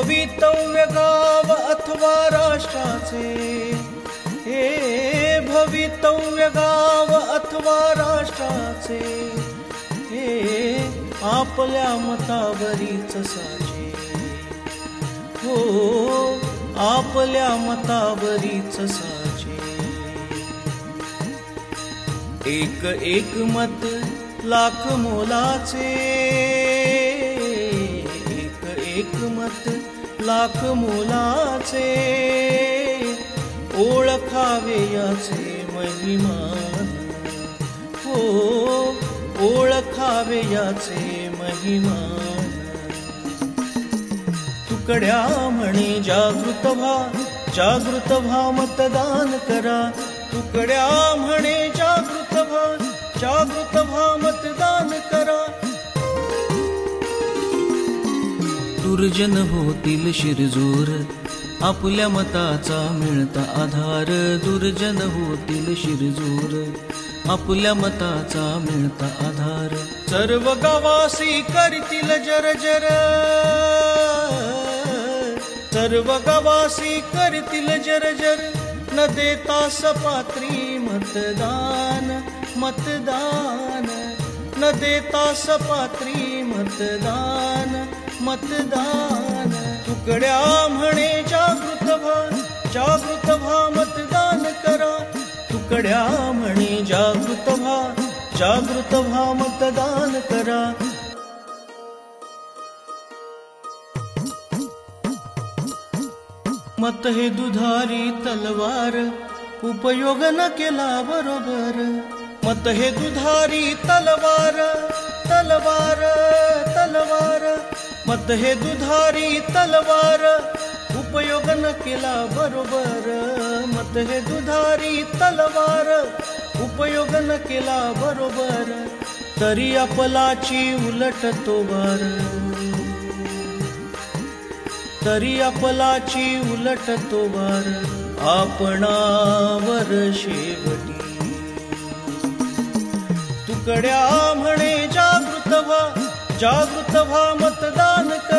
भवितव्य गाव अथवा राष्ट्राचे, हे भवितव्य गाव अथवा राष्ट्राचे, हे आपल्या मतावरीच साजे, हो आपल्या मतावरीच साजे. एक एक मत लाख मोलाचे, एक एक मत लाख मोलाचे, ओळखावे याचे महिमान, हो ओळखावे याचे महिमान. तुकड्या म्हणे जागृत व्हा मतदान करा, तुकड्या म्हणे जागृत व्हा मतदान करा. दुर्जन होतील शिरजोर, आपल्या मताचा मिळता आधार. दुर्जन होतील शिरजोर, आपल्या मताचा मिळता आधार. सर्व गावासी करतील जरजर, सर्व गावासी करतील जरजर, न देता सपात्री मतदान, मतदान न देता सपात्री मतदान, मतदान. तुकड्या म्हणे जागृत व्हा मतदान करा, तुकड्या म्हणे जागृत व्हा मतदान करा. मत हे दुधारी तलवार, उपयोग न केला बरोबर. मत हे दुधारी तलवार, तलवार तलवार. मत हे दुधारी तलवार, उपयोग न केला बरोबर. मत हे दुधारी तलवार, उपयोग न केला बरोबर. तरी आपलाची उलट तो वार, तरी आपलाची उलट तो वार. आपणावर शेवटी तुकड्या म्हणे जागृत व्हा मतदान करा.